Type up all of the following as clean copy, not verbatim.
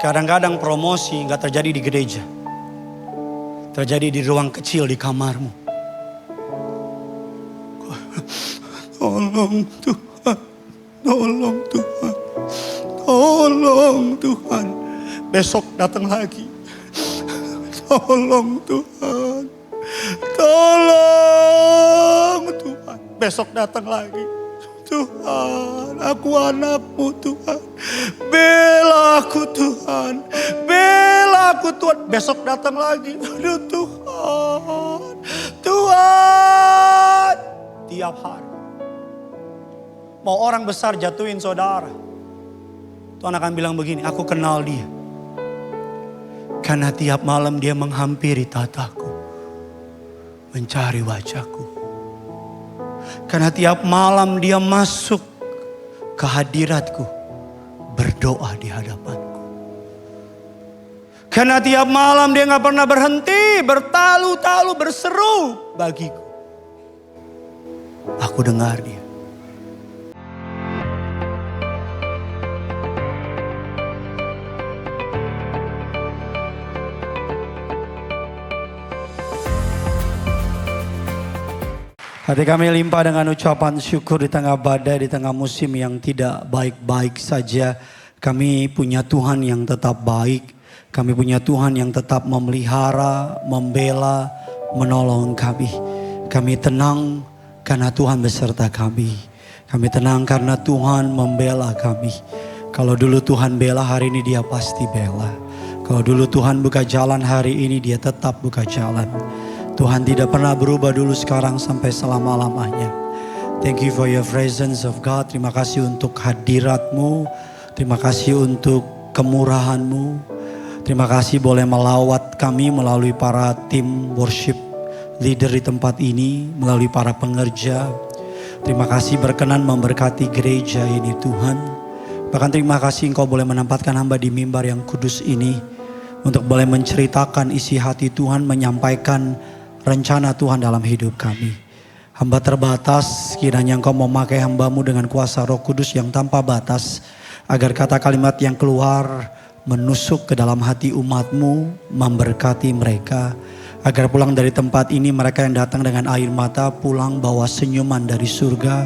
Kadang-kadang promosi gak terjadi di gereja. Terjadi di ruang kecil di kamarmu. Tolong Tuhan, tolong Tuhan, tolong Tuhan. Besok datang lagi. Tolong Tuhan, tolong Tuhan. Besok datang lagi. Tuhan, aku anakmu Tuhan. Bela aku Tuhan. Bela aku Tuhan. Besok datang lagi. Aduh Tuhan. Tuhan. Tiap hari. Mau orang besar jatuhin saudara. Tuhan akan bilang begini, aku kenal dia. Karena tiap malam dia menghampiri tataku. Mencari wajahku. Karena tiap malam dia masuk ke hadiratku. Berdoa di hadapanku. Karena tiap malam dia gak pernah berhenti. Bertalu-talu berseru bagiku. Aku dengar dia. Hati kami limpah dengan ucapan syukur di tengah badai, di tengah musim yang tidak baik-baik saja. Kami punya Tuhan yang tetap baik. Kami punya Tuhan yang tetap memelihara, membela, menolong kami. Kami tenang karena Tuhan beserta kami. Kami tenang karena Tuhan membela kami. Kalau dulu Tuhan bela, hari ini dia pasti bela. Kalau dulu Tuhan buka jalan, hari ini dia tetap buka jalan. Tuhan tidak pernah berubah dulu, sekarang, sampai selama-lamanya. Thank you for your presence of God. Terima kasih untuk hadirat-Mu. Terima kasih untuk kemurahan-Mu. Terima kasih boleh melawat kami melalui para tim worship leader di tempat ini. Melalui para pengerja. Terima kasih berkenan memberkati gereja ini Tuhan. Bahkan terima kasih Engkau boleh menempatkan hamba di mimbar yang kudus ini. Untuk boleh menceritakan isi hati Tuhan, menyampaikan rencana Tuhan dalam hidup kami. Hamba terbatas, kiranya Engkau memakai hamba-Mu dengan kuasa Roh Kudus yang tanpa batas. Agar kata kalimat yang keluar menusuk ke dalam hati umat-Mu, memberkati mereka. Agar pulang dari tempat ini mereka yang datang dengan air mata pulang bawa senyuman dari surga.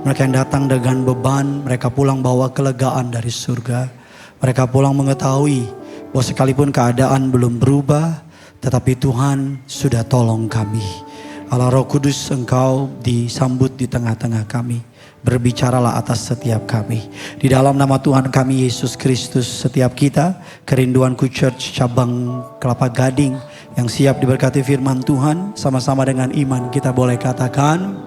Mereka yang datang dengan beban, mereka pulang bawa kelegaan dari surga. Mereka pulang mengetahui bahwa sekalipun keadaan belum berubah, tetapi Tuhan sudah tolong kami. Allah Roh Kudus, Engkau disambut di tengah-tengah kami. Berbicaralah atas setiap kami. Di dalam nama Tuhan kami Yesus Kristus, setiap kita, Kerinduanku Church cabang Kelapa Gading yang siap diberkati firman Tuhan, sama-sama dengan iman kita boleh katakan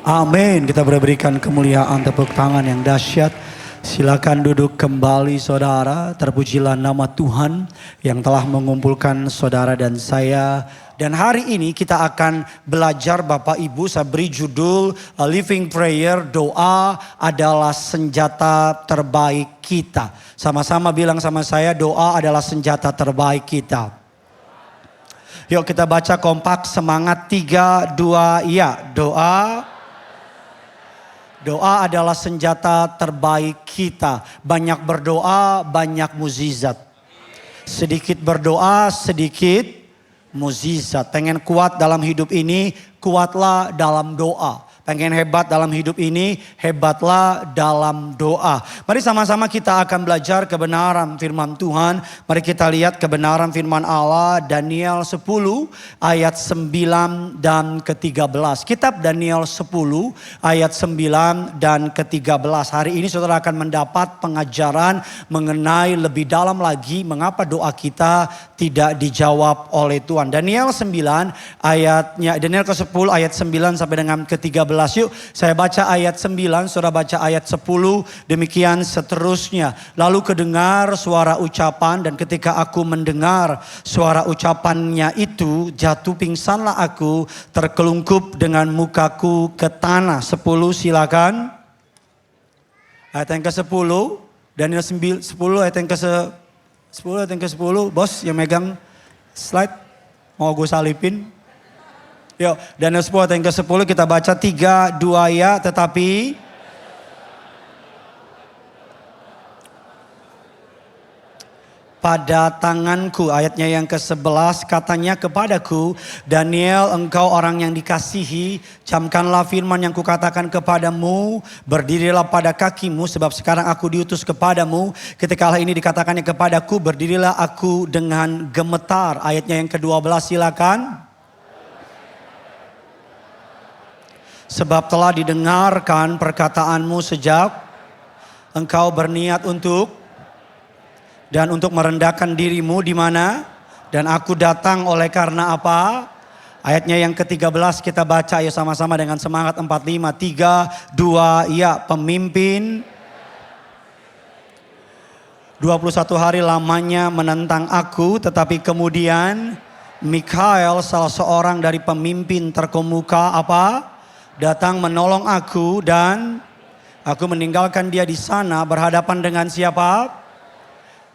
amin. Kita berikan kemuliaan, tepuk tangan yang dahsyat. Silakan duduk kembali saudara. Terpujilah nama Tuhan yang telah mengumpulkan saudara dan saya. Dan hari ini kita akan belajar Bapak Ibu, saya beri judul Living Prayer, doa adalah senjata terbaik kita. Sama-sama bilang sama saya, doa adalah senjata terbaik kita. Yuk kita baca kompak, semangat 3, 2, ya. Doa adalah senjata terbaik kita. Banyak berdoa, banyak mukjizat. Sedikit berdoa, sedikit mukjizat. Pengen kuat dalam hidup ini, kuatlah dalam doa. Pengen hebat dalam hidup ini, hebatlah dalam doa. Mari sama-sama kita akan belajar kebenaran firman Tuhan. Mari kita lihat kebenaran firman Allah, Daniel 10 ayat 9 dan ke-13. Kitab Daniel 10 ayat 9 dan ke-13. Hari ini saudara akan mendapat pengajaran mengenai lebih dalam lagi mengapa doa kita tidak dijawab oleh Tuhan. Daniel 9 ayatnya, Daniel ke-10 ayat 9 sampai dengan ke-13. Yuk saya baca ayat 9, saudara baca ayat 10, demikian seterusnya. Lalu kedengar suara ucapan, dan ketika aku mendengar suara ucapannya itu, jatuh pingsanlah aku, terkelungkup dengan mukaku ke tanah. 10 silakan. Ayat yang ke-10, Daniel 10 ayat yang ke-10, ayat yang ke-10. Bos yang megang slide, mau gue salipin. Yuk, Daniel 10 ayat yang ke-10 kita baca 3, 2 ya, tetapi pada tanganku. Ayatnya yang ke-11 katanya kepadaku, Daniel, engkau orang yang dikasihi, camkanlah firman yang kukatakan kepadamu, berdirilah pada kakimu sebab sekarang aku diutus kepadamu. Ketika hal ini dikatakannya kepadaku, berdirilah aku dengan gemetar. Ayatnya yang ke-12 silakan. Sebab telah didengarkan perkataanmu sejak engkau berniat untuk merendahkan dirimu di mana? Dan aku datang oleh karena apa? Ayatnya yang ke-13 kita baca ya sama-sama dengan semangat 45. 3, 2, ya pemimpin 21 hari lamanya menentang aku, tetapi kemudian Mikael salah seorang dari pemimpin terkemuka apa? Datang menolong aku dan aku meninggalkan dia di sana berhadapan dengan siapa?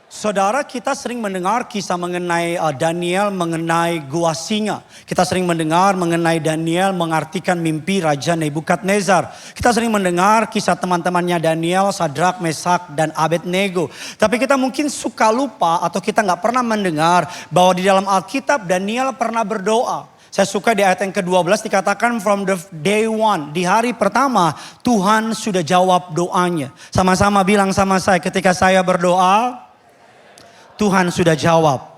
Saudara, kita sering mendengar kisah mengenai Daniel mengenai gua singa. Kita sering mendengar mengenai Daniel mengartikan mimpi Raja Nebukadnezar. Kita sering mendengar kisah teman-temannya Daniel, Sadrak, Mesak, dan Abednego. Tapi kita mungkin suka lupa atau kita nggak pernah mendengar bahwa di dalam Alkitab Daniel pernah berdoa. Saya suka di ayat yang ke-12 dikatakan from the day one. Di hari pertama Tuhan sudah jawab doanya. Sama-sama bilang sama saya, ketika saya berdoa Tuhan sudah jawab.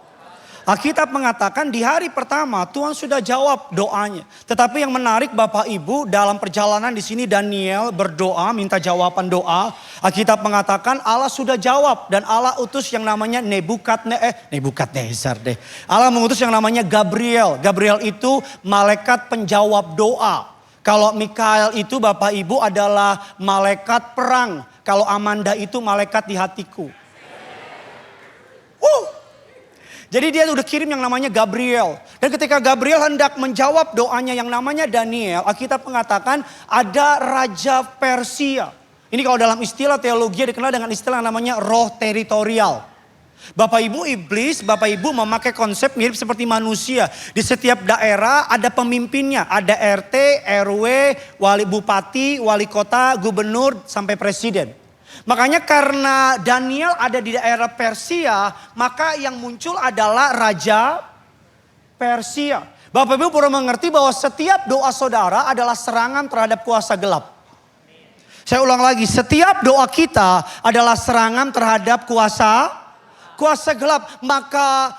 Alkitab mengatakan di hari pertama Tuhan sudah jawab doanya. Tetapi yang menarik Bapak Ibu, dalam perjalanan di sini Daniel berdoa, minta jawaban doa. Alkitab mengatakan Allah sudah jawab dan Allah utus yang namanya Nebukadnezar deh. Allah mengutus yang namanya Gabriel. Gabriel itu malaikat penjawab doa. Kalau Mikael itu Bapak Ibu adalah malaikat perang. Kalau Amanda itu malaikat di hatiku. Jadi dia udah kirim yang namanya Gabriel. Dan ketika Gabriel hendak menjawab doanya yang namanya Daniel, Alkitab mengatakan ada Raja Persia. Ini kalau dalam istilah teologi dikenal dengan istilah namanya roh teritorial. Bapak Ibu iblis, Bapak Ibu memakai konsep mirip seperti manusia. Di setiap daerah ada pemimpinnya. Ada RT, RW, wali bupati, wali kota, gubernur, sampai presiden. Makanya karena Daniel ada di daerah Persia, maka yang muncul adalah Raja Persia. Bapak Ibu perlu mengerti bahwa setiap doa saudara adalah serangan terhadap kuasa gelap. Saya ulang lagi, setiap doa kita adalah serangan terhadap kuasa gelap. Maka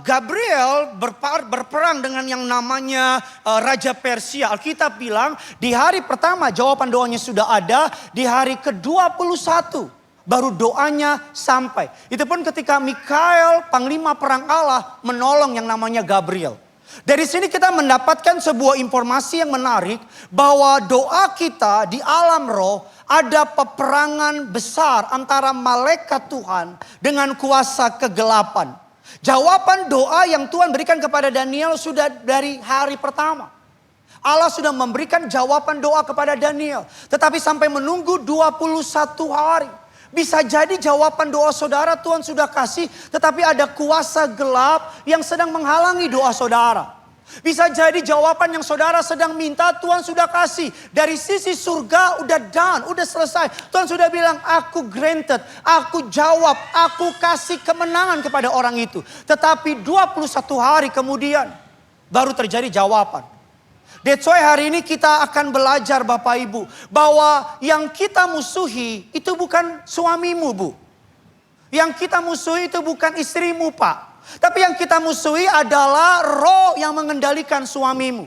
Gabriel berperang dengan yang namanya Raja Persia. Alkitab bilang di hari pertama jawaban doanya sudah ada. Di hari ke-21 baru doanya sampai. Itu pun ketika Mikael, panglima perang Allah, menolong yang namanya Gabriel. Dari sini kita mendapatkan sebuah informasi yang menarik. Bahwa doa kita di alam roh ada peperangan besar antara malaikat Tuhan dengan kuasa kegelapan. Jawaban doa yang Tuhan berikan kepada Daniel sudah dari hari pertama. Allah sudah memberikan jawaban doa kepada Daniel. Tetapi sampai menunggu 21 hari. Bisa jadi jawaban doa saudara Tuhan sudah kasih. Tetapi ada kuasa gelap yang sedang menghalangi doa saudara. Bisa jadi jawaban yang saudara sedang minta Tuhan sudah kasih. Dari sisi surga udah done, udah selesai. Tuhan sudah bilang aku granted, aku jawab, aku kasih kemenangan kepada orang itu. Tetapi 21 hari kemudian baru terjadi jawaban. That's why hari ini kita akan belajar Bapak Ibu. Bahwa yang kita musuhi itu bukan suamimu Bu. Yang kita musuhi itu bukan istrimu Pak. Tapi yang kita musuhi adalah roh yang mengendalikan suamimu.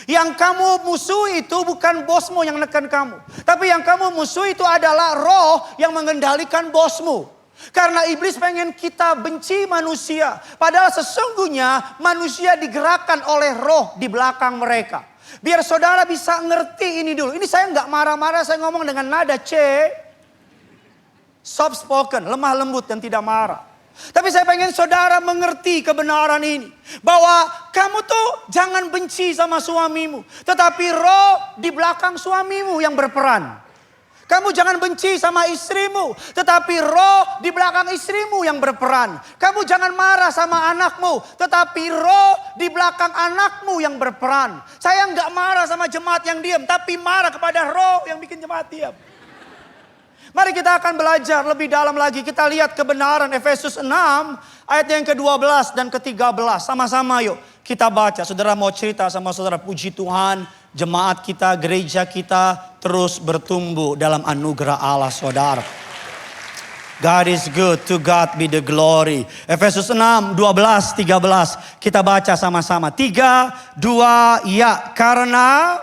Yang kamu musuhi itu bukan bosmu yang nekan kamu. Tapi yang kamu musuhi itu adalah roh yang mengendalikan bosmu. Karena iblis pengen kita benci manusia. Padahal sesungguhnya manusia digerakkan oleh roh di belakang mereka. Biar saudara bisa ngerti ini dulu. Ini saya nggak marah-marah, saya ngomong dengan nada C. Soft spoken, lemah lembut dan tidak marah. Tapi saya pengen saudara mengerti kebenaran ini. Bahwa kamu tuh jangan benci sama suamimu. Tetapi roh di belakang suamimu yang berperan. Kamu jangan benci sama istrimu. Tetapi roh di belakang istrimu yang berperan. Kamu jangan marah sama anakmu. Tetapi roh di belakang anakmu yang berperan. Saya nggak marah sama jemaat yang diam. Tapi marah kepada roh yang bikin jemaat diam. Mari kita akan belajar lebih dalam lagi. Kita lihat kebenaran Efesus 6 ayat yang ke-12 dan ke-13. Sama-sama yuk kita baca. Saudara mau cerita sama saudara, puji Tuhan, jemaat kita, gereja kita terus bertumbuh dalam anugerah Allah saudara. God is good, to God be the glory. Efesus 6, 12, 13. Kita baca sama-sama. 3, 2, ya. Karena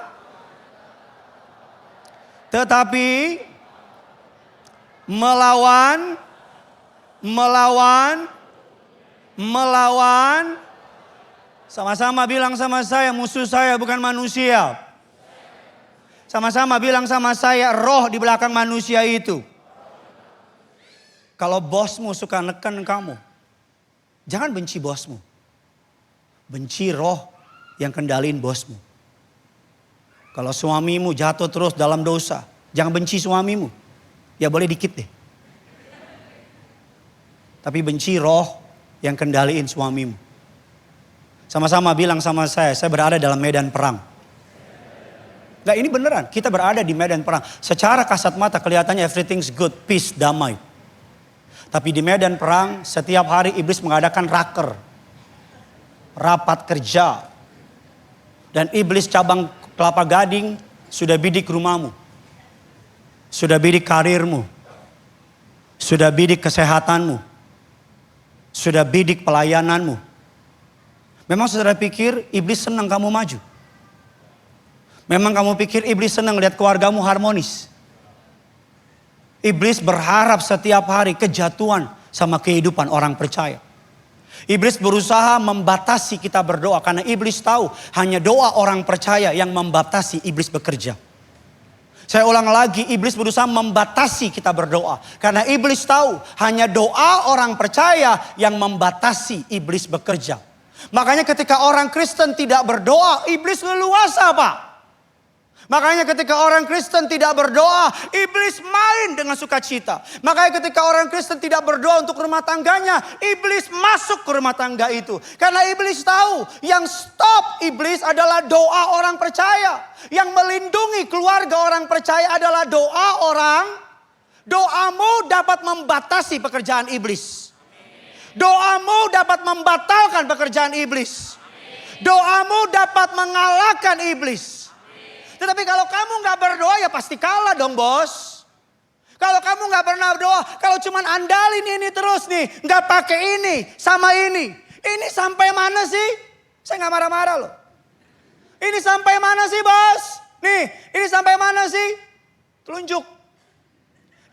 tetapi melawan sama-sama bilang sama saya, musuh saya bukan manusia. Sama-sama bilang sama saya, roh di belakang manusia itu. Kalau bosmu suka neken kamu, jangan benci bosmu. Benci roh yang kendaliin bosmu. Kalau suamimu jatuh terus dalam dosa, jangan benci suamimu. Ya boleh dikit deh. Tapi benci roh yang kendaliin suamimu. Sama-sama bilang sama saya berada dalam medan perang. Nah ini beneran, kita berada di medan perang. Secara kasat mata kelihatannya everything's good, peace, damai. Tapi di medan perang setiap hari iblis mengadakan rapat kerja. Dan iblis cabang Kelapa Gading sudah bidik rumahmu. Sudah bidik karirmu. Sudah bidik kesehatanmu. Sudah bidik pelayananmu. Memang saudara pikir iblis senang kamu maju? Memang kamu pikir iblis senang lihat keluargamu harmonis? Iblis berharap setiap hari kejatuhan sama kehidupan orang percaya. Iblis berusaha membatasi kita berdoa karena iblis tahu hanya doa orang percaya yang membatasi iblis bekerja. Saya ulang lagi, iblis berusaha membatasi kita berdoa. Karena iblis tahu hanya doa orang percaya yang membatasi iblis bekerja. Makanya ketika orang Kristen tidak berdoa, iblis leluasa Pak. Makanya ketika orang Kristen tidak berdoa, iblis main dengan sukacita. Makanya ketika orang Kristen tidak berdoa untuk rumah tangganya, iblis masuk ke rumah tangga itu. Karena iblis tahu yang stop iblis adalah doa orang percaya. Yang melindungi keluarga orang percaya adalah doa orang. Doamu dapat membatasi pekerjaan iblis. Doamu dapat membatalkan pekerjaan iblis. Doamu dapat mengalahkan iblis. Tetapi kalau kamu gak berdoa ya pasti kalah dong bos. Kalau kamu gak pernah berdoa, kalau cuman andalin ini terus nih, gak pakai ini sama ini. Ini sampai mana sih? Saya gak marah-marah loh. Ini sampai mana sih bos? Nih, ini sampai mana sih? Telunjuk.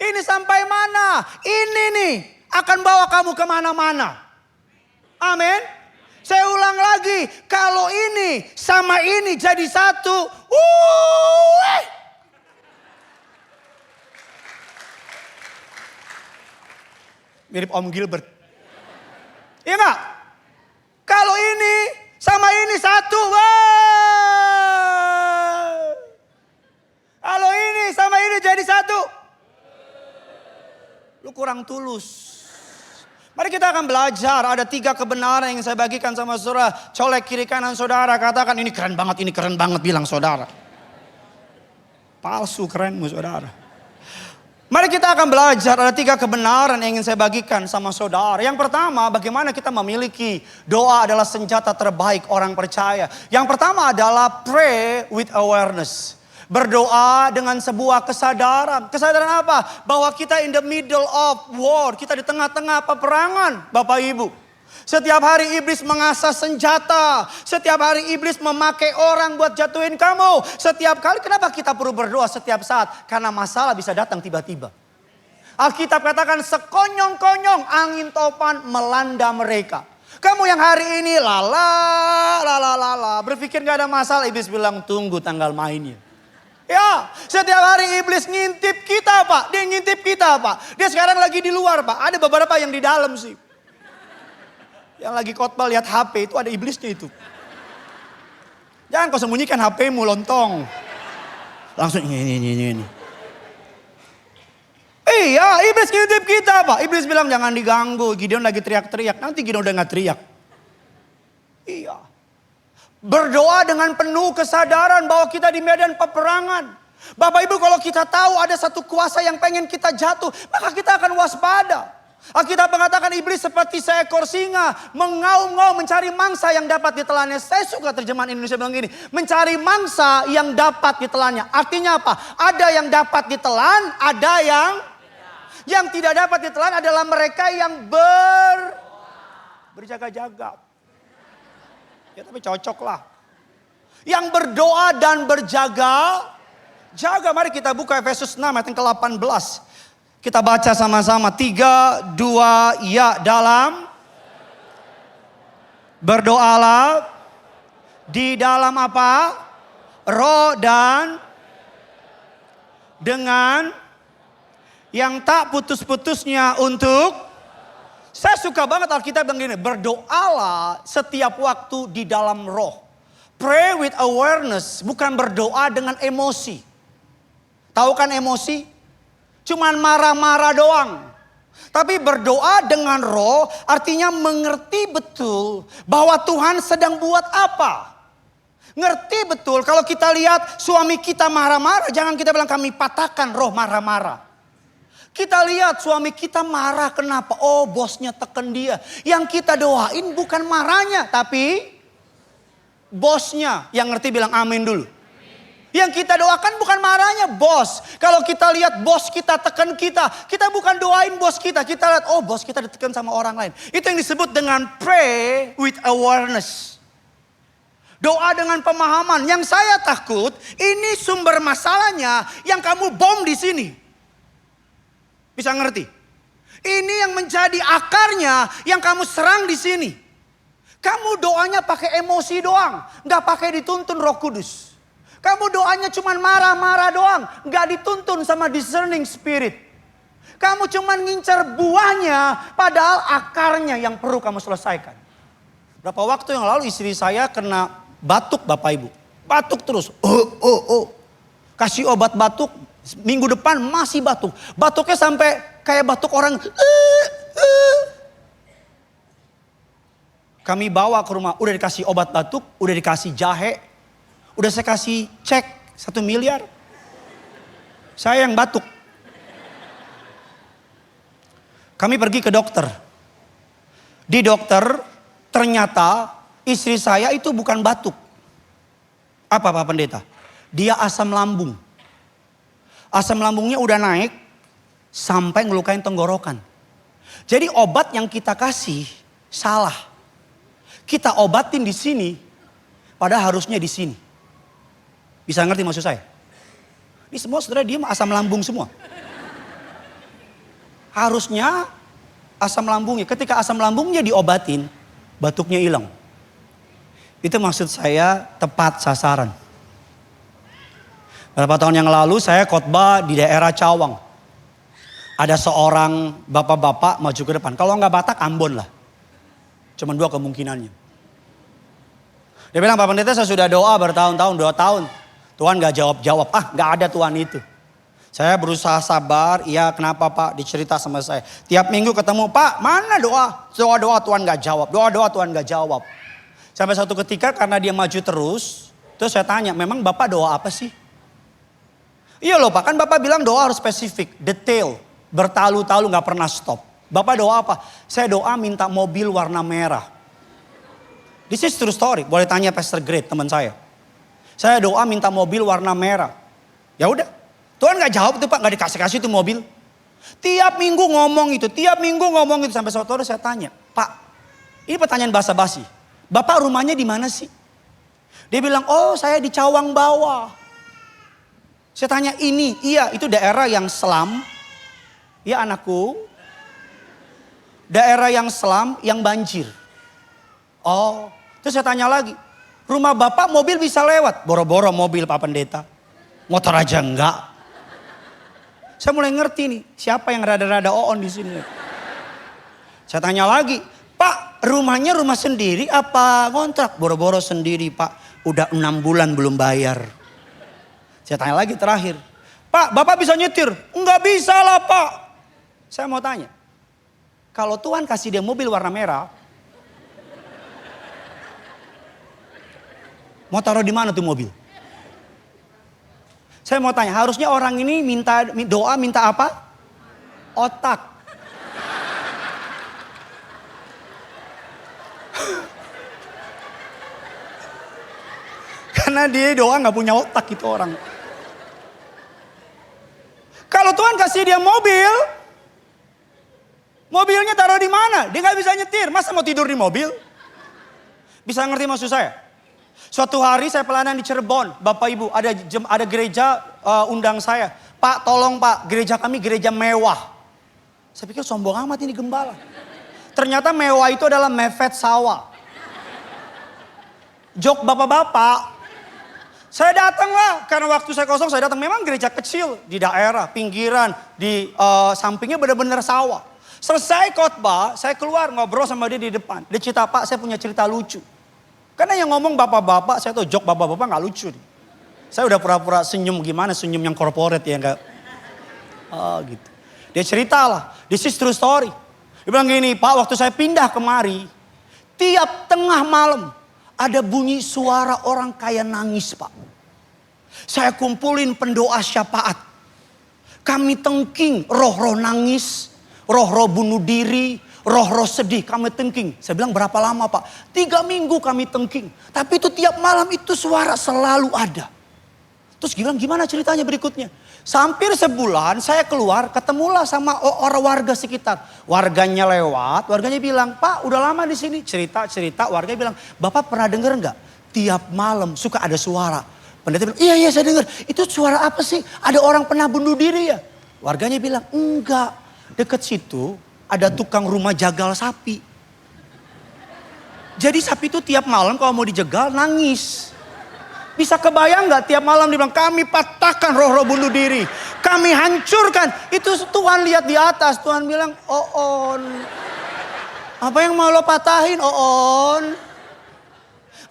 Ini sampai mana? Ini nih akan bawa kamu kemana-mana. Amin. Saya ulang lagi, kalau ini sama ini jadi satu, mirip Om Gilbert. Iya gak? Kalau ini sama ini satu, kalau ini sama ini jadi satu, lu kurang tulus. Mari kita akan belajar, ada 3 kebenaran yang saya bagikan sama saudara. Colek kiri kanan saudara, katakan ini keren banget, bilang saudara. Palsu kerenmu saudara. Mari kita akan belajar, ada 3 kebenaran yang ingin saya bagikan sama saudara. Yang pertama, bagaimana kita memiliki doa adalah senjata terbaik orang percaya. Yang pertama adalah pray with awareness. Berdoa dengan sebuah kesadaran. Kesadaran apa? Bahwa kita in the middle of war. Kita di tengah-tengah peperangan Bapak Ibu. Setiap hari iblis mengasah senjata. Setiap hari iblis memakai orang buat jatuhin kamu. Setiap kali, kenapa kita perlu berdoa setiap saat? Karena masalah bisa datang tiba-tiba. Alkitab katakan sekonyong-konyong angin topan melanda mereka. Kamu yang hari ini berpikir gak ada masalah. Iblis bilang tunggu tanggal mainnya. Ya, setiap hari iblis ngintip kita Pak. Dia ngintip kita Pak. Dia sekarang lagi di luar Pak. Ada beberapa yang di dalam sih. Yang lagi khotbah lihat HP itu ada iblisnya itu. Jangan kau sembunyikan HP-mu lontong. Langsung ini. Iya, iblis ngintip kita Pak. Iblis bilang jangan diganggu. Gideon lagi teriak-teriak. Nanti Gideon udah gak teriak. Iya. Berdoa dengan penuh kesadaran bahwa kita di medan peperangan. Bapak Ibu, kalau kita tahu ada satu kuasa yang pengen kita jatuh, maka kita akan waspada. Alkitab mengatakan iblis seperti seekor singa mengaum-ngaum mencari mangsa yang dapat ditelannya. Saya suka terjemahan Indonesia bilang gini, mencari mangsa yang dapat ditelannya. Artinya apa? Ada yang dapat ditelan, ada yang tidak dapat ditelan adalah mereka yang berjaga-jaga. Ya tapi cocok lah. Yang berdoa dan berjaga. Mari kita buka Efesus 6 ayat yang ke-18. Kita baca sama-sama. 3, 2, ya. Dalam berdoalah di dalam apa? Roh dan dengan yang tak putus-putusnya untuk. Saya suka banget Alkitab bilang gini, berdoalah setiap waktu di dalam roh. Pray with awareness, bukan berdoa dengan emosi. Tahu kan emosi? Cuman marah-marah doang. Tapi berdoa dengan roh artinya mengerti betul bahwa Tuhan sedang buat apa. Ngerti betul kalau kita lihat suami kita marah-marah, jangan kita bilang kami patahkan roh marah-marah. Kita lihat suami kita marah kenapa? Oh bosnya tekan dia. Yang kita doain bukan marahnya tapi bosnya. Yang ngerti bilang amin dulu. Yang kita doakan bukan marahnya bos. Kalau kita lihat bos kita tekan kita bukan doain bos kita. Kita lihat oh bos kita ditekan sama orang lain. Itu yang disebut dengan pray with awareness. Doa dengan pemahaman. Yang saya takut ini sumber masalahnya yang kamu bom di sini. Bisa ngerti? Ini yang menjadi akarnya yang kamu serang di sini. Kamu doanya pakai emosi doang, nggak pakai dituntun Roh Kudus. Kamu doanya cuma marah-marah doang, nggak dituntun sama discerning spirit. Kamu cuma ngincar buahnya, padahal akarnya yang perlu kamu selesaikan. Berapa waktu yang lalu istri saya kena batuk Bapak Ibu. Batuk terus, kasih obat batuk, minggu depan masih batuk. Batuknya sampai kayak batuk orang. Kami bawa ke rumah, udah dikasih obat batuk, udah dikasih jahe. Udah saya kasih cek 1 miliar. Saya yang batuk. Kami pergi ke dokter. Di dokter ternyata istri saya itu bukan batuk. Apa Pak Pendeta? Dia asam lambung. Asam lambungnya udah naik sampai ngelukain tenggorokan. Jadi obat yang kita kasih salah. Kita obatin di sini, padahal harusnya di sini. Bisa ngerti maksud saya? Ini semua saudara dia asam lambung semua. Harusnya asam lambungnya, ketika asam lambungnya diobatin, batuknya hilang. Itu maksud saya tepat sasaran. Beberapa tahun yang lalu saya khotbah di daerah Cawang. Ada seorang bapak-bapak maju ke depan. Kalau nggak Batak, Ambon lah. Cuma 2 kemungkinannya. Dia bilang, Pak Pendeta saya sudah doa bertahun-tahun, 2 tahun. Tuhan gak jawab-jawab. Gak ada Tuhan itu. Saya berusaha sabar. Iya kenapa Pak? Dicerita sama saya. Tiap minggu ketemu, Pak mana doa? Doa-doa Tuhan gak jawab. Doa-doa Tuhan gak jawab. Sampai satu ketika karena dia maju terus. Terus saya tanya, memang Bapak doa apa sih? Iya loh Pak, kan Bapak bilang doa harus spesifik, detail. Bertalu-talu gak pernah stop. Bapak doa apa? Saya doa minta mobil warna merah. This is true story. Boleh tanya Pastor Great teman saya. Saya doa minta mobil warna merah. Ya udah. Tuhan gak jawab tuh Pak. Gak dikasih-kasih tuh mobil. Tiap minggu ngomong itu. Sampai suatu hari saya tanya. Pak. Ini pertanyaan basa-basi. Bapak rumahnya di mana sih? Dia bilang oh saya di Cawang bawah. Saya tanya ini. Iya itu daerah yang selam. Ya anakku. Daerah yang selam yang banjir. Oh, terus saya tanya lagi, rumah Bapak mobil bisa lewat? Boro-boro mobil Pak Pendeta, motor aja enggak. Saya mulai ngerti nih, siapa yang rada-rada on di sini. Saya tanya lagi, Pak rumahnya rumah sendiri apa kontrak? Boro-boro sendiri Pak, udah 6 bulan belum bayar. Saya tanya lagi terakhir, Pak Bapak bisa nyetir? Enggak bisa lah Pak. Saya mau tanya, kalau Tuhan kasih dia mobil warna merah, mau taruh di mana tuh mobil? Saya mau tanya, harusnya orang ini doa minta apa? Otak. Karena dia doa nggak punya otak itu orang. Kalau Tuhan kasih dia mobil, mobilnya taruh di mana? Dia nggak bisa nyetir. Masa mau tidur di mobil? Bisa ngerti maksud saya? Suatu hari saya pelayanan di Cirebon, Bapak Ibu ada gereja undang saya. Pak, tolong Pak, gereja kami gereja mewah. Saya pikir sombong amat ini gembala. Ternyata mewah itu adalah mepet sawah. Jok bapak-bapak. Saya datang lah, karena waktu saya kosong saya datang. Memang gereja kecil di daerah, pinggiran, di sampingnya benar-benar sawah. Selesai khotbah, saya keluar ngobrol sama dia di depan. Dia cerita, Pak saya punya cerita lucu. Karena yang ngomong bapak-bapak, saya tahu jok bapak-bapak gak lucu nih. Saya udah pura-pura senyum gimana, senyum yang corporate ya enggak. Oh gitu. Dia cerita lah, this is true story. Dia bilang gini, Pak waktu saya pindah kemari, tiap tengah malam ada bunyi suara orang kayak nangis Pak. Saya kumpulin pendoa syafaat. Kami tengking roh-roh nangis, roh-roh bunuh diri, roh-roh sedih kami tengking. Saya bilang berapa lama Pak? 3 minggu kami tengking. Tapi itu tiap malam itu suara selalu ada. Terus gimana ceritanya berikutnya? Hampir sebulan saya keluar ketemulah sama orang warga sekitar. Warganya lewat, warganya bilang, Pak udah lama di sini. Cerita, warganya bilang, Bapak pernah dengar nggak? Tiap malam suka ada suara. Pendeta bilang, iya saya dengar. Itu suara apa sih? Ada orang pernah bunuh diri ya? Warganya bilang, enggak. Dekat situ ada tukang rumah jagal sapi. Jadi sapi itu tiap malam kalau mau dijegal nangis. Bisa kebayang gak tiap malam dia bilang kami patahkan roh-roh bunuh diri. Kami hancurkan. Itu Tuhan lihat di atas. Tuhan bilang Oon. Apa yang mau lo patahin Oon?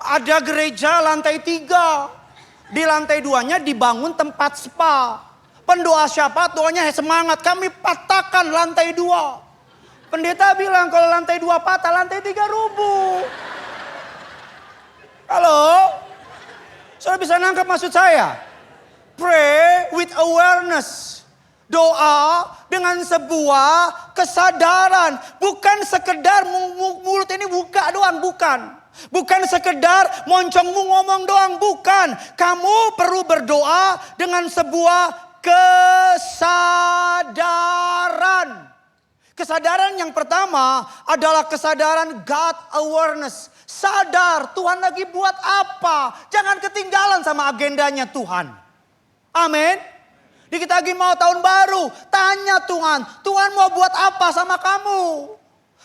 Ada gereja lantai 3. Di lantai 2-nya dibangun tempat spa. Pendoa syafaat doanya semangat. Kami patahkan lantai 2. Pendeta bilang kalau lantai 2 patah, lantai 3 rubuh. Halo? Saudara bisa nangkap maksud saya? Pray with awareness. Doa dengan sebuah kesadaran. Bukan sekedar mulut ini buka doang, bukan. Bukan sekedar moncongmu ngomong doang, bukan. Kamu perlu berdoa dengan sebuah kesadaran. Kesadaran yang pertama adalah kesadaran God awareness. Sadar Tuhan lagi buat apa. Jangan ketinggalan sama agendanya Tuhan. Amin. Dikit lagi mau tahun baru. Tanya Tuhan. Tuhan mau buat apa sama kamu?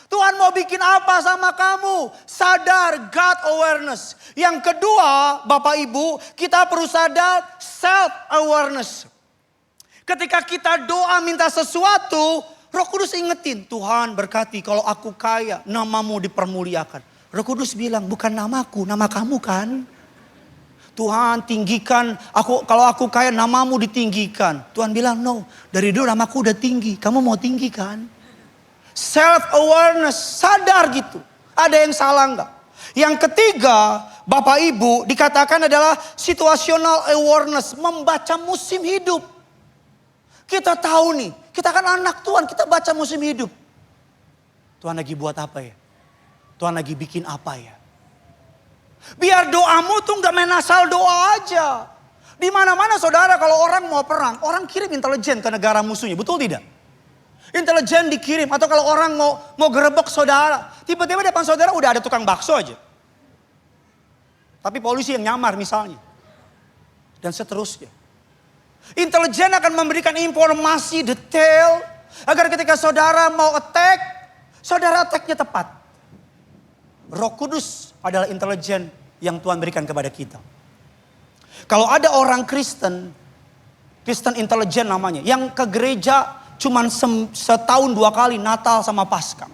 Tuhan mau bikin apa sama kamu? Sadar God awareness. Yang kedua Bapak Ibu. Kita perlu sadar self awareness. Ketika kita doa minta sesuatu. Roh Kudus ingetin. Tuhan berkati kalau aku kaya. Namamu dipermuliakan. Roh Kudus bilang bukan namaku, nama kamu kan. Tuhan tinggikan, kalau aku kaya namamu ditinggikan. Tuhan bilang no, dari dulu namaku udah tinggi, kamu mau tinggi kan. Self awareness, sadar gitu. Ada yang salah enggak? Yang ketiga, Bapak Ibu dikatakan adalah situational awareness, membaca musim hidup. Kita tahu nih, kita kan anak Tuhan, kita baca musim hidup. Tuhan lagi buat apa ya? Tuhan lagi bikin apa ya? Biar doamu tuh gak main asal doa aja. Di mana-mana saudara kalau orang mau perang, orang kirim intelijen ke negara musuhnya, betul tidak? Intelijen dikirim atau kalau orang mau gerebek saudara, tiba-tiba depan saudara udah ada tukang bakso aja. Tapi polisi yang nyamar misalnya. Dan seterusnya. Intelijen akan memberikan informasi detail agar ketika saudara mau attack, saudara attacknya tepat. Roh Kudus adalah intelijen yang Tuhan berikan kepada kita. Kalau ada orang Kristen intelijen namanya, yang ke gereja cuman setahun 2 kali Natal sama Paskah.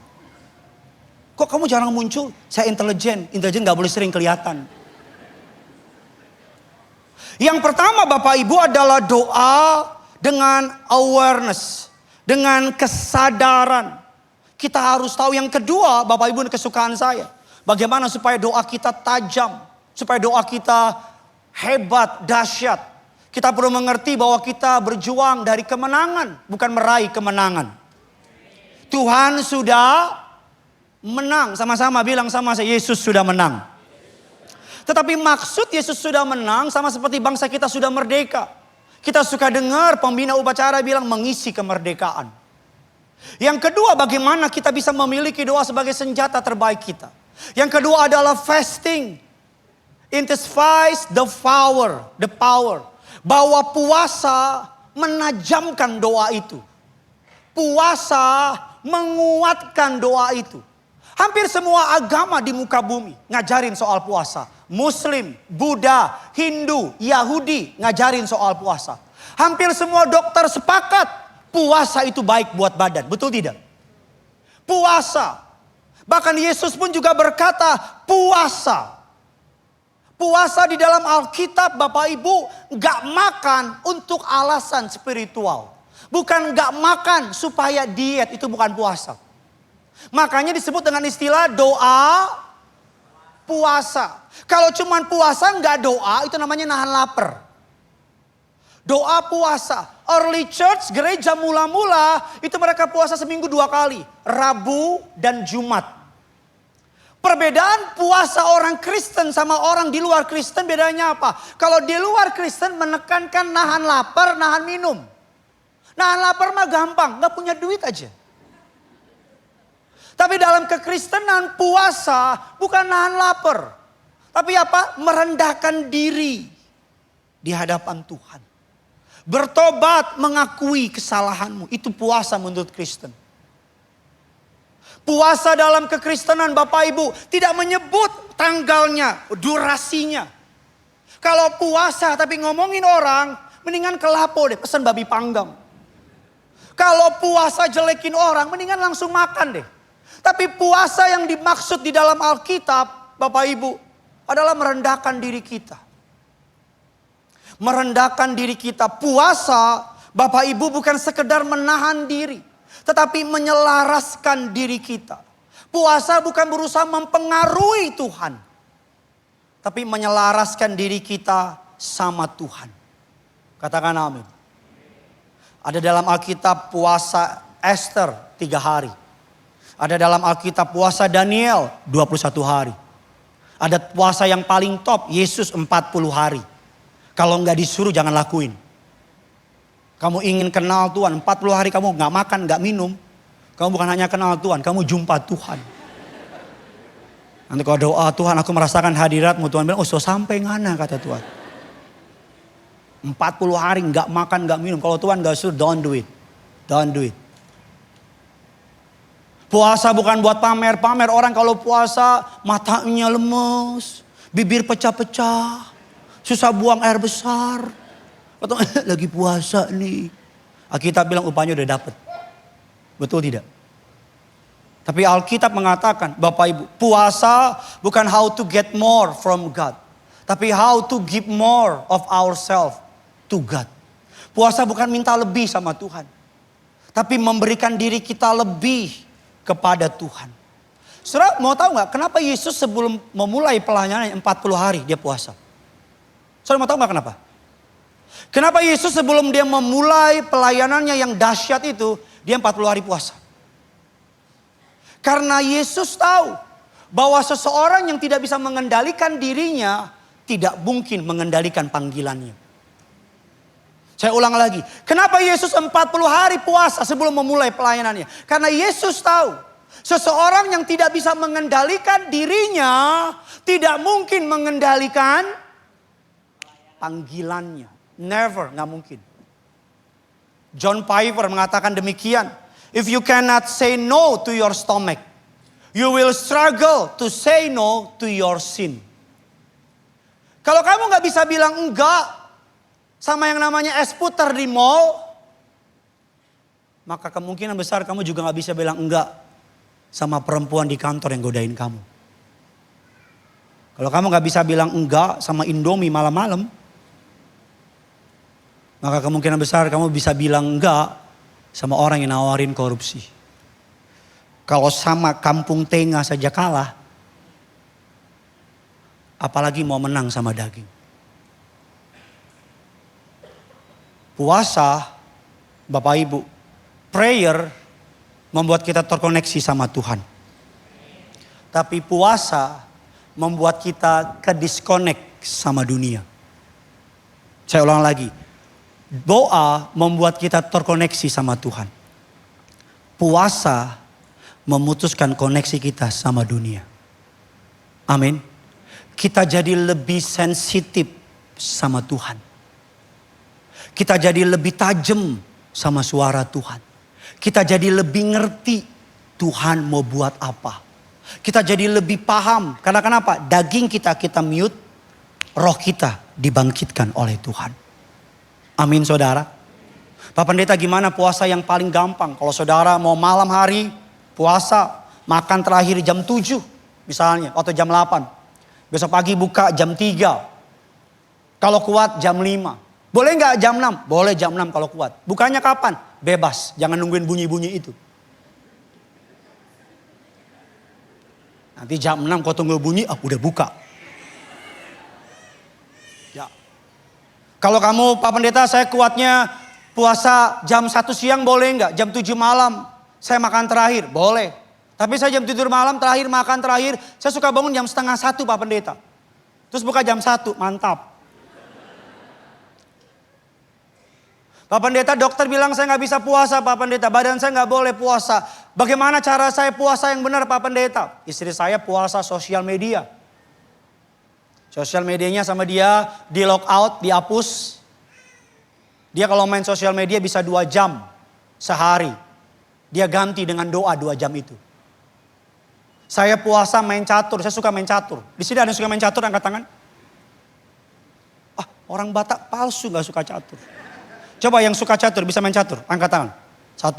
Kok kamu jarang muncul? Saya intelijen gak boleh sering kelihatan. Yang pertama Bapak Ibu adalah doa dengan awareness, dengan kesadaran. Kita harus tahu. Yang kedua Bapak Ibu kesukaan saya. Bagaimana supaya doa kita tajam. Supaya doa kita hebat, dahsyat. Kita perlu mengerti bahwa kita berjuang dari kemenangan, bukan meraih kemenangan. Tuhan sudah menang. Sama-sama bilang sama saya, Yesus sudah menang. Tetapi maksud Yesus sudah menang sama seperti bangsa kita sudah merdeka. Kita suka dengar pembina upacara bilang mengisi kemerdekaan. Yang kedua, bagaimana kita bisa memiliki doa sebagai senjata terbaik kita. Yang kedua adalah fasting. Intensifies the power. Bahwa puasa menajamkan doa itu. Puasa menguatkan doa itu. Hampir semua agama di muka bumi ngajarin soal puasa. Muslim, Buddha, Hindu, Yahudi ngajarin soal puasa. Hampir semua dokter sepakat puasa itu baik buat badan. Betul tidak? Puasa. Bahkan Yesus pun juga berkata puasa. Puasa di dalam Alkitab Bapak Ibu gak makan untuk alasan spiritual. Bukan gak makan supaya diet, itu bukan puasa. Makanya disebut dengan istilah doa puasa. Kalau cuman puasa gak doa itu namanya nahan lapar. Doa puasa. Early church, gereja mula-mula itu mereka puasa seminggu 2 kali. Rabu dan Jumat. Perbedaan puasa orang Kristen sama orang di luar Kristen bedanya apa? Kalau di luar Kristen menekankan nahan lapar, nahan minum. Nahan lapar mah gampang, gak punya duit aja. Tapi dalam kekristenan puasa bukan nahan lapar. Tapi apa? Merendahkan diri di hadapan Tuhan. Bertobat, mengakui kesalahanmu. Itu puasa menurut Kristen. Puasa dalam kekristenan Bapak Ibu tidak menyebut tanggalnya, durasinya. Kalau puasa tapi ngomongin orang, mendingan kelapo deh, pesan babi panggang. Kalau puasa jelekin orang, mendingan langsung makan deh. Tapi puasa yang dimaksud di dalam Alkitab, Bapak Ibu, adalah merendahkan diri kita. Merendahkan diri kita. Puasa, Bapak Ibu, bukan sekedar menahan diri. Tetapi menyelaraskan diri kita. Puasa bukan berusaha mempengaruhi Tuhan. Tapi menyelaraskan diri kita sama Tuhan. Katakan amin. Ada dalam Alkitab puasa Esther 3 hari. Ada dalam Alkitab puasa Daniel 21 hari. Ada puasa yang paling top Yesus 40 hari. Kalau nggak disuruh jangan lakuin. Kamu ingin kenal Tuhan, 40 hari kamu gak makan, gak minum. Kamu bukan hanya kenal Tuhan, kamu jumpa Tuhan. Nanti kalau doa, Tuhan aku merasakan hadiratmu. Tuhan bilang, oh so sampai ngana kata Tuhan. 40 hari gak makan, gak minum. Kalau Tuhan gak suruh, don't do it. Don't do it. Puasa bukan buat pamer-pamer. Orang kalau puasa matanya lemes, bibir pecah-pecah, susah buang air besar. Atau lagi puasa nih. Alkitab bilang upahnya udah dapet. Betul tidak? Tapi Alkitab mengatakan, Bapak Ibu, puasa bukan how to get more from God. Tapi how to give more of ourselves to God. Puasa bukan minta lebih sama Tuhan. Tapi memberikan diri kita lebih kepada Tuhan. Saudara mau tahu gak kenapa Yesus sebelum memulai pelayanan 40 hari dia puasa? Saudara mau tahu gak kenapa? Kenapa Yesus sebelum dia memulai pelayanannya yang dahsyat itu, dia 40 hari puasa? Karena Yesus tahu bahwa seseorang yang tidak bisa mengendalikan dirinya, tidak mungkin mengendalikan panggilannya. Saya ulang lagi, kenapa Yesus 40 hari puasa sebelum memulai pelayanannya? Karena Yesus tahu, seseorang yang tidak bisa mengendalikan dirinya, tidak mungkin mengendalikan panggilannya. Never, gak mungkin. John Piper mengatakan demikian. If you cannot say no to your stomach, you will struggle to say no to your sin. Kalau kamu gak bisa bilang enggak sama yang namanya es puter di mall, maka kemungkinan besar kamu juga gak bisa bilang enggak sama perempuan di kantor yang godain kamu. Kalau kamu gak bisa bilang enggak sama Indomie malam-malam, maka kemungkinan besar kamu bisa bilang enggak sama orang yang nawarin korupsi. Kalau sama kampung tengah saja kalah, apalagi mau menang sama daging. Puasa, Bapak Ibu, prayer membuat kita terkoneksi sama Tuhan. Tapi puasa membuat kita ke-disconnect sama dunia. Saya ulang lagi. Doa membuat kita terkoneksi sama Tuhan. Puasa memutuskan koneksi kita sama dunia. Amin. Kita jadi lebih sensitif sama Tuhan. Kita jadi lebih tajam sama suara Tuhan. Kita jadi lebih ngerti Tuhan mau buat apa. Kita jadi lebih paham. Karena kenapa? Daging kita mute, roh kita dibangkitkan oleh Tuhan. Amin saudara. Pak Pendeta, gimana puasa yang paling gampang? Kalau saudara mau malam hari puasa, makan terakhir jam 7 misalnya, atau jam 8. Besok pagi buka jam 3. Kalau kuat jam 5. Boleh nggak jam 6? Boleh jam 6 kalau kuat. Bukanya kapan? Bebas, jangan nungguin bunyi-bunyi itu. Nanti jam 6 kau tunggu bunyi, udah buka. Ya. Kalau kamu Pak Pendeta, saya kuatnya puasa jam 1 siang boleh nggak? Jam 7 malam saya makan terakhir, boleh. Tapi saya jam 7 malam terakhir makan terakhir, saya suka bangun jam setengah 1 Pak Pendeta. Terus buka jam 1, mantap. Pak Pendeta, dokter bilang saya nggak bisa puasa Pak Pendeta. Badan saya nggak boleh puasa. Bagaimana cara saya puasa yang benar Pak Pendeta? Istri saya puasa sosial media. Sosial medianya sama dia di log out, dihapus. Dia kalau main sosial media bisa 2 jam sehari. Dia ganti dengan doa 2 jam itu. Saya puasa main catur, saya suka main catur. Di sini ada yang suka main catur, angkat tangan. Orang Batak palsu gak suka catur. Coba yang suka catur, bisa main catur, angkat tangan. 1,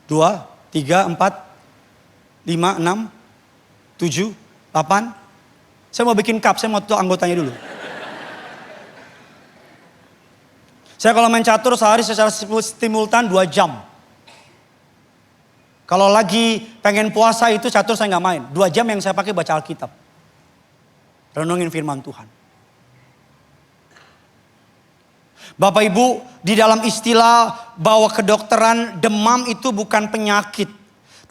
2, 3, 4, 5, 6, 7, 8. Saya mau bikin cup, saya mau tuh anggotanya dulu. Saya kalau main catur sehari secara simultan 2 jam. Kalau lagi pengen puasa itu catur saya nggak main. 2 jam yang saya pakai baca Alkitab. Renungin firman Tuhan. Bapak Ibu, di dalam istilah bahwa kedokteran demam itu bukan penyakit.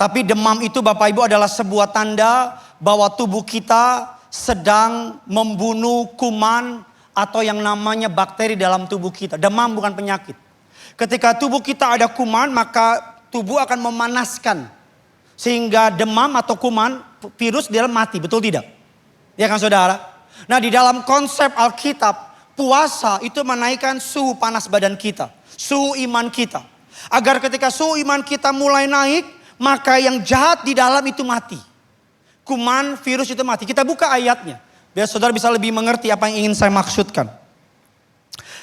Tapi demam itu Bapak Ibu adalah sebuah tanda bahwa tubuh kita sedang membunuh kuman atau yang namanya bakteri dalam tubuh kita. Demam bukan penyakit. Ketika tubuh kita ada kuman, maka tubuh akan memanaskan. Sehingga demam atau kuman, virus di dalam mati, betul tidak? Ya kan saudara? Nah di dalam konsep Alkitab, puasa itu menaikkan suhu panas badan kita. Suhu iman kita. Agar ketika suhu iman kita mulai naik, maka yang jahat di dalam itu mati. Kuman, virus itu mati. Kita buka ayatnya. Biar saudara bisa lebih mengerti apa yang ingin saya maksudkan.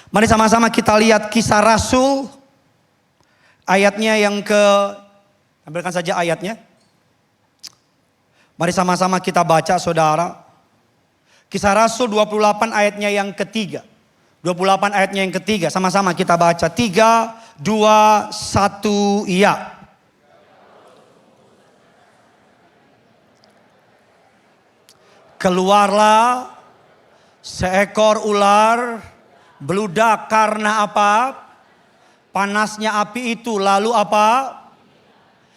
Mari sama-sama kita lihat Kisah Rasul. Ayatnya yang ambilkan saja ayatnya. Mari sama-sama kita baca saudara. Kisah Rasul 28 ayatnya yang ketiga. 28 ayatnya yang ketiga. Sama-sama kita baca. 3, 2, 1, iya. Keluarlah seekor ular beludak karena apa? Panasnya api itu. Lalu apa?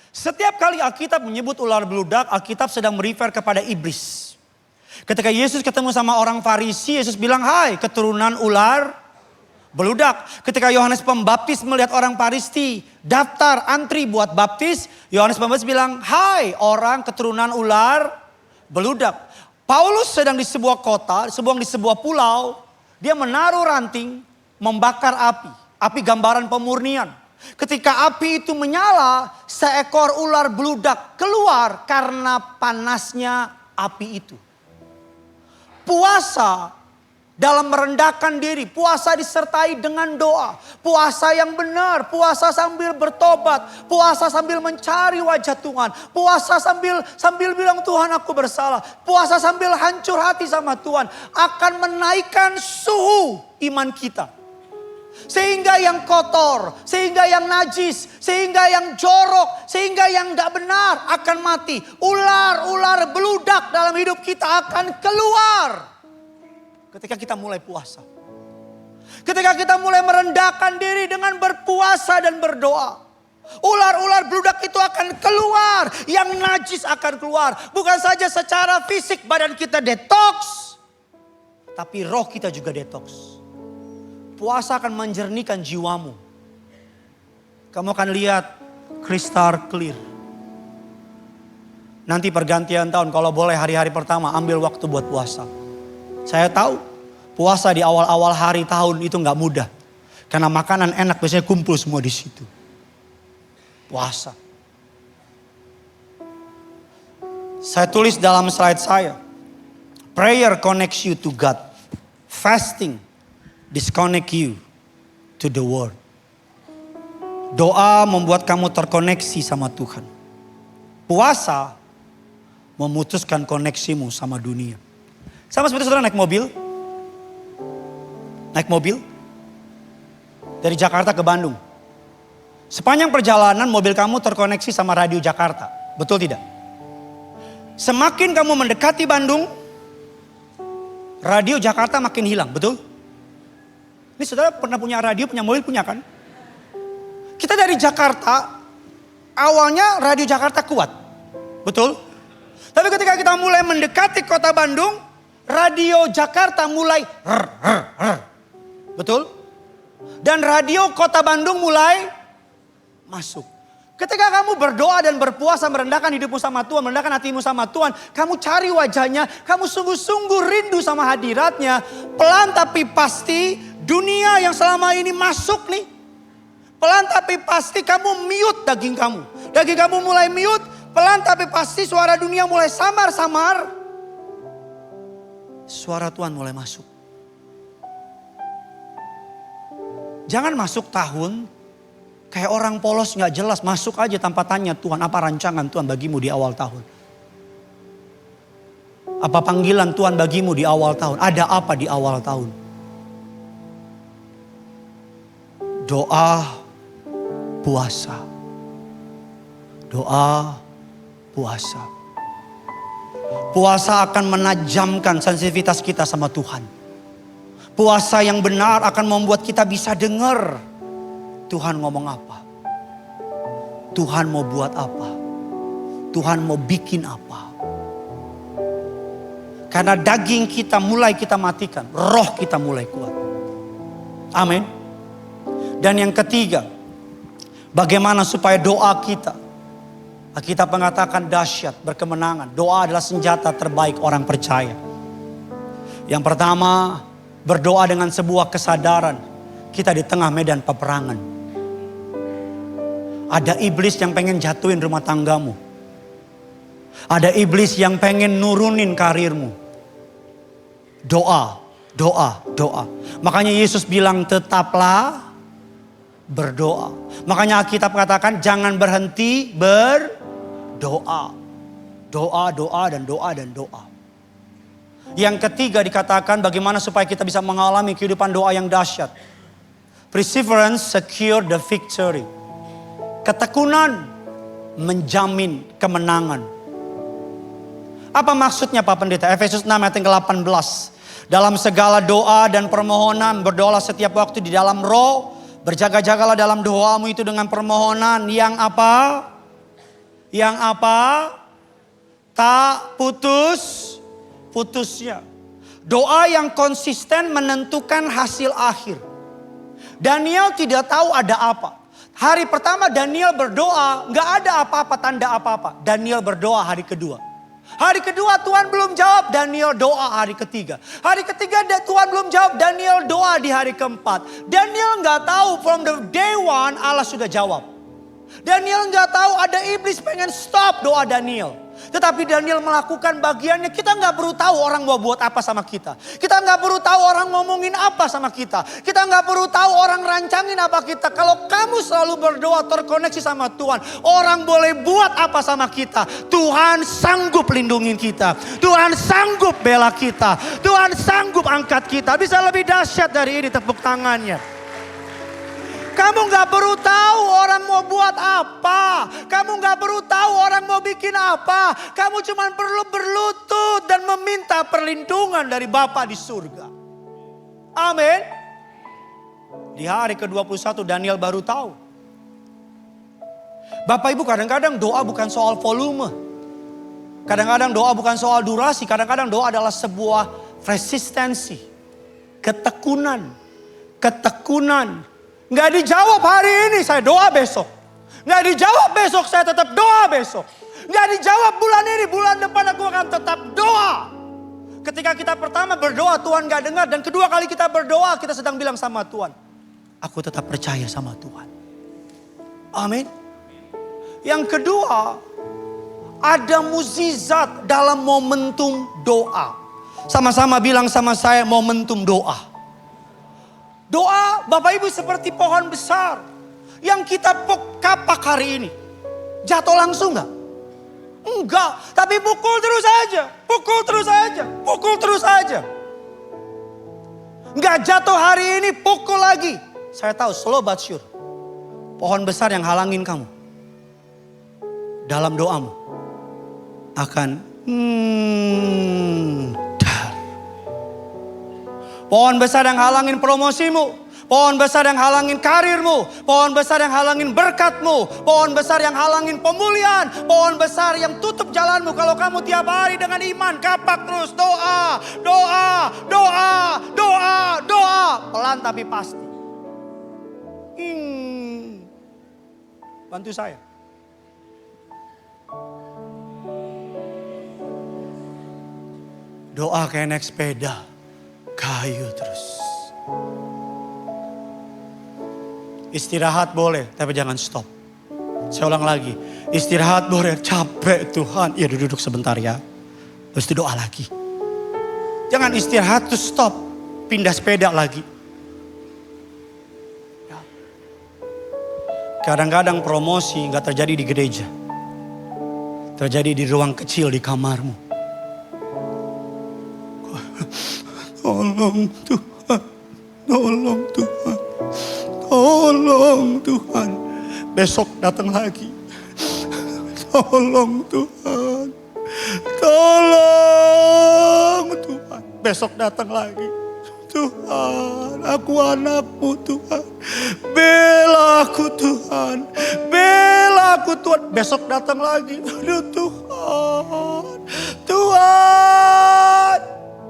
Setiap kali Alkitab menyebut ular beludak, Alkitab sedang merefer kepada iblis. Ketika Yesus ketemu sama orang Farisi, Yesus bilang, "Hai keturunan ular beludak." Ketika Yohanes Pembaptis melihat orang Farisi daftar antri buat baptis, Yohanes Pembaptis bilang, "Hai orang keturunan ular beludak." Paulus sedang di sebuah kota, di sebuah pulau. Dia menaruh ranting, membakar api. Api gambaran pemurnian. Ketika api itu menyala, seekor ular beludak keluar karena panasnya api itu. Puasa dalam merendahkan diri, puasa disertai dengan doa, puasa yang benar, puasa sambil bertobat, puasa sambil mencari wajah Tuhan, puasa sambil bilang Tuhan aku bersalah, puasa sambil hancur hati sama Tuhan akan menaikkan suhu iman kita. Sehingga yang kotor, sehingga yang najis, sehingga yang jorok, sehingga yang tidak benar akan mati. Ular-ular beludak dalam hidup kita akan keluar ketika kita mulai puasa. Ketika kita mulai merendahkan diri dengan berpuasa dan berdoa, ular-ular bludak itu akan keluar. Yang najis akan keluar. Bukan saja secara fisik badan kita detox, tapi roh kita juga detox. Puasa akan menjernihkan jiwamu. Kamu akan lihat kristal clear. Nanti pergantian tahun kalau boleh hari-hari pertama ambil waktu buat puasa. Saya tahu puasa di awal-awal hari tahun itu nggak mudah. Karena makanan enak biasanya kumpul semua di situ. Puasa. Saya tulis dalam slide saya. Prayer connects you to God. Fasting disconnect you to the world. Doa membuat kamu terkoneksi sama Tuhan. Puasa memutuskan koneksimu sama dunia. Sama seperti saudara naik mobil. Naik mobil. Dari Jakarta ke Bandung. Sepanjang perjalanan mobil kamu terkoneksi sama radio Jakarta. Betul tidak? Semakin kamu mendekati Bandung, radio Jakarta makin hilang. Betul? Ini saudara pernah punya radio, punya mobil, punya kan? Kita dari Jakarta, awalnya radio Jakarta kuat. Betul? Tapi ketika kita mulai mendekati kota Bandung, radio Jakarta mulai Betul? Dan radio kota Bandung mulai masuk. Ketika kamu berdoa dan berpuasa, merendahkan hidupmu sama Tuhan, merendahkan hatimu sama Tuhan, kamu cari wajahnya, kamu sungguh-sungguh rindu sama hadiratnya, pelan tapi pasti dunia yang selama ini masuk nih, pelan tapi pasti kamu mute daging kamu. Daging kamu mulai mute, pelan tapi pasti suara dunia mulai samar-samar. Suara Tuhan mulai masuk. Jangan masuk tahun kayak orang polos gak jelas. Masuk aja tanpa tanya Tuhan, apa rancangan Tuhan bagimu di awal tahun. Apa panggilan Tuhan bagimu di awal tahun. Ada apa di awal tahun. Doa, puasa. Doa, puasa. Puasa akan menajamkan sensitivitas kita sama Tuhan. Puasa yang benar akan membuat kita bisa dengar Tuhan ngomong apa. Tuhan mau buat apa. Tuhan mau bikin apa. Karena daging kita mulai kita matikan. Roh kita mulai kuat. Amin. Dan yang ketiga, bagaimana supaya doa kita, kita mengatakan dahsyat, berkemenangan. Doa adalah senjata terbaik orang percaya. Yang pertama, berdoa dengan sebuah kesadaran. Kita di tengah medan peperangan. Ada iblis yang pengen jatuhin rumah tanggamu. Ada iblis yang pengen nurunin karirmu. Doa, doa, doa. Makanya Yesus bilang tetaplah berdoa. Makanya Alkitab katakan jangan berhenti berdoa. Doa, doa, dan doa, dan doa. Yang ketiga dikatakan bagaimana supaya kita bisa mengalami kehidupan doa yang dahsyat. Perseverance secure the victory. Ketekunan menjamin kemenangan. Apa maksudnya Pak Pendeta? Efesus 6 ayat yang ke-18. Dalam segala doa dan permohonan berdoalah setiap waktu di dalam roh. Berjaga-jagalah dalam doamu itu dengan permohonan yang apa? Yang apa? Tak putusnya. Doa yang konsisten menentukan hasil akhir. Daniel tidak tahu ada apa. Hari pertama Daniel berdoa, gak ada apa-apa, tanda apa-apa. Daniel berdoa hari kedua. Hari kedua Tuhan belum jawab, Daniel doa hari ketiga. Hari ketiga Tuhan belum jawab, Daniel doa di hari keempat. Daniel gak tahu from the day one Allah sudah jawab. Daniel gak tahu ada iblis pengen stop doa Daniel. Tetapi Daniel melakukan bagiannya. Kita gak perlu tahu orang mau buat apa sama kita. Kita gak perlu tahu orang ngomongin apa sama kita. Kita gak perlu tahu orang rancangin apa kita. Kalau kamu selalu berdoa terkoneksi sama Tuhan. Orang boleh buat apa sama kita. Tuhan sanggup lindungin kita. Tuhan sanggup bela kita. Tuhan sanggup angkat kita. Bisa lebih dahsyat dari ini tepuk tangannya. Kamu gak perlu tahu orang mau buat apa. Kamu gak perlu tahu orang mau bikin apa. Kamu cuma perlu berlutut dan meminta perlindungan dari Bapa di surga. Amin. Di hari ke-21 Daniel baru tahu. Bapak Ibu, kadang-kadang doa bukan soal volume. Kadang-kadang doa bukan soal durasi. Kadang-kadang doa adalah sebuah resistensi. Ketekunan. Nggak dijawab hari ini, saya doa besok. Nggak dijawab besok, saya tetap doa besok. Nggak dijawab bulan ini, bulan depan aku akan tetap doa. Ketika kita pertama berdoa, Tuhan gak dengar. Dan kedua kali kita berdoa, kita sedang bilang sama Tuhan, aku tetap percaya sama Tuhan. Amin. Yang kedua, ada mukjizat dalam momentum doa. Sama-sama bilang sama saya, momentum doa. Doa Bapak Ibu seperti pohon besar yang kita kapak hari ini. Jatuh langsung gak? Enggak, tapi pukul terus aja. Enggak jatuh hari ini, pukul lagi. Saya tahu, slow but sure. Pohon besar yang halangin kamu. Dalam doamu. Akan dar. Pohon besar yang halangin promosimu. Pohon besar yang halangin karirmu. Pohon besar yang halangin berkatmu. Pohon besar yang halangin pemulihan. Pohon besar yang tutup jalanmu. Kalau kamu tiap hari dengan iman, kapak terus. Doa. Pelan tapi pasti. Bantu saya. Doa kayak naik sepeda. Kayu terus. Istirahat boleh, tapi jangan stop. Saya ulang lagi. Istirahat boleh, capek Tuhan. Ya duduk sebentar ya. Terus doa lagi. Jangan istirahat terus stop. Pindah sepeda lagi. Ya. Kadang-kadang promosi gak terjadi di gereja. Terjadi di ruang kecil di kamarmu. Tolong Tuhan. Tolong Tuhan. Tolong Tuhan. Besok datang lagi. Tolong Tuhan. Tolong Tuhan. Besok datang lagi. Tuhan, aku anakmu Tuhan. Bela aku Tuhan. Bela aku Tuhan. Besok datang lagi. Aduh Tuhan. Tuhan.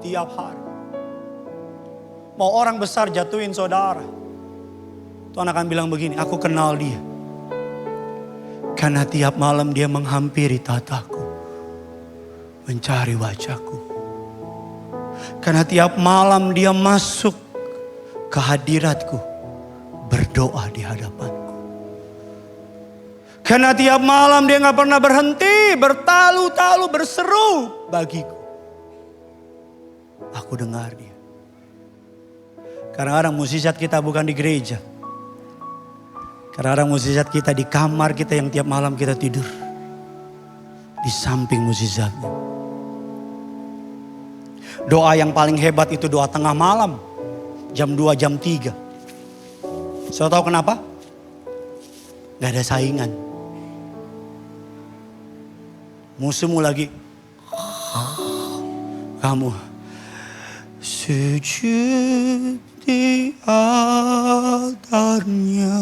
Tiap hari. Mau orang besar jatuhin saudara. Tuhan akan bilang begini, aku kenal dia. Karena tiap malam dia menghampiri tataku. Mencari wajahku. Karena tiap malam dia masuk ke hadiratku. Berdoa di hadapanku. Karena tiap malam dia gak pernah berhenti. Bertalu-talu berseru bagiku. Aku dengar dia. Kadang-kadang mukjizat kita bukan di gereja. Kadang-kadang mukjizat kita di kamar kita yang tiap malam kita tidur. Di samping mukjizatnya. Doa yang paling hebat itu doa tengah malam. Jam 2, jam 3. Saya tahu kenapa? Gak ada saingan. Musuhmu lagi. Kamu. Sujud di altarnya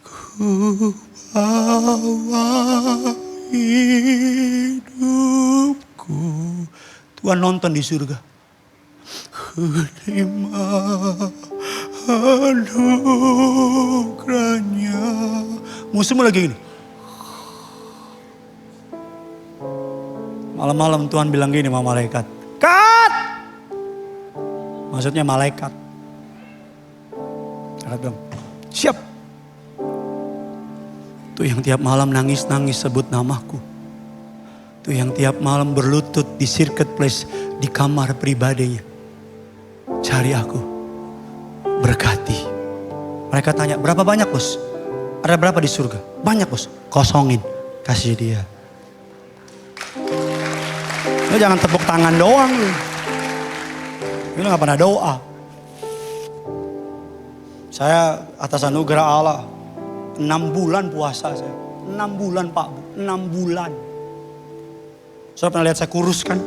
ku bawa hidupku. Tuhan nonton di surga. Ku terima anugerahnya. Musuhmu lagi gini. Malam-malam Tuhan bilang gini sama malaikat. Kat! Maksudnya malaikat. Malaikat bilang, siap. Tuh yang tiap malam nangis-nangis sebut namaku. Tuh yang tiap malam berlutut di marketplace di kamar pribadinya. Cari aku. Berkati. Mereka tanya, berapa banyak bos? Ada berapa di surga? Banyak bos. Kosongin. Kasih dia. Lu jangan tepuk tangan doang lu. Lu gak pernah doa. Saya atas anugerah Allah 6 bulan puasa saya. 6 bulan Pak Bu. 6 bulan. Saudara pernah lihat saya kurus kan?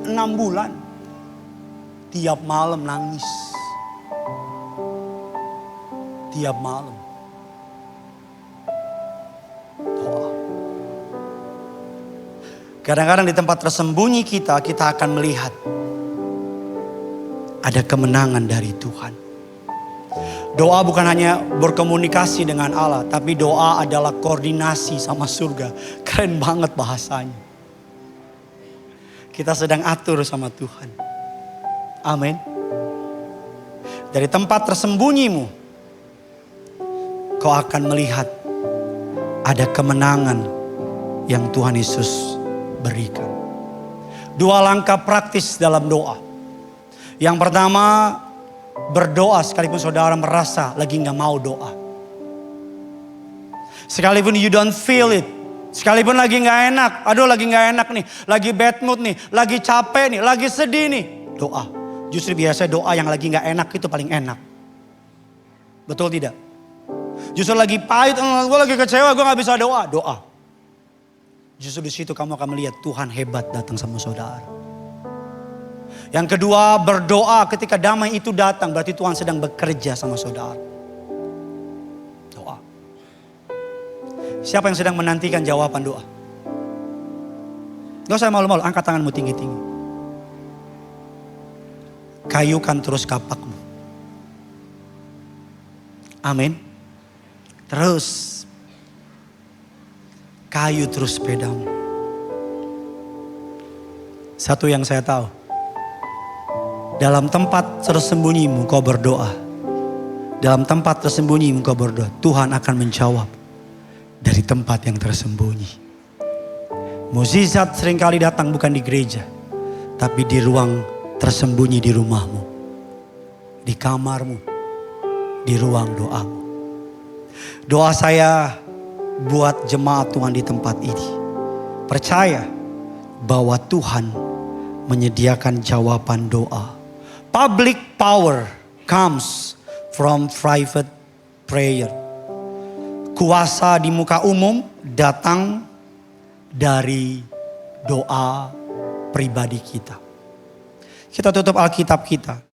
6 bulan. Tiap malam nangis. tiap malam. Doa. Kadang-kadang di tempat tersembunyi kita akan melihat ada kemenangan dari Tuhan. Doa bukan hanya berkomunikasi dengan Allah, tapi doa adalah koordinasi sama surga. Keren banget bahasanya. Kita sedang atur sama Tuhan. Amin. Dari tempat tersembunyimu, kau akan melihat ada kemenangan yang Tuhan Yesus berikan. 2 langkah praktis dalam doa. Yang pertama, berdoa sekalipun saudara merasa lagi gak mau doa. Sekalipun you don't feel it. Sekalipun lagi gak enak. Aduh lagi gak enak nih. Lagi bad mood nih. Lagi capek nih. Lagi sedih nih. Doa. Justru biasanya doa yang lagi gak enak itu paling enak. Betul tidak? Justru lagi pahit. Gue lagi kecewa. Gue gak bisa doa. Doa. Justru di situ kamu akan melihat Tuhan hebat datang sama saudara. Yang kedua, berdoa ketika damai itu datang. Berarti Tuhan sedang bekerja sama saudara. Doa. Siapa yang sedang menantikan jawaban doa? Gak usah malu-malu, angkat tanganmu tinggi-tinggi. Kayukan terus kapakmu. Amin. Terus. Kayu terus sepedamu. Satu yang saya tahu. Dalam tempat tersembunyimu kau berdoa. Dalam tempat tersembunyimu kau berdoa. Tuhan akan menjawab. Dari tempat yang tersembunyi. Mukjizat seringkali datang bukan di gereja. Tapi di ruang tersembunyi di rumahmu. Di kamarmu. Di ruang doamu. Doa saya buat jemaat Tuhan di tempat ini. Percaya bahwa Tuhan menyediakan jawaban doa. Public power comes from private prayer. Kuasa di muka umum datang dari doa pribadi kita. Kita tutup Alkitab kita.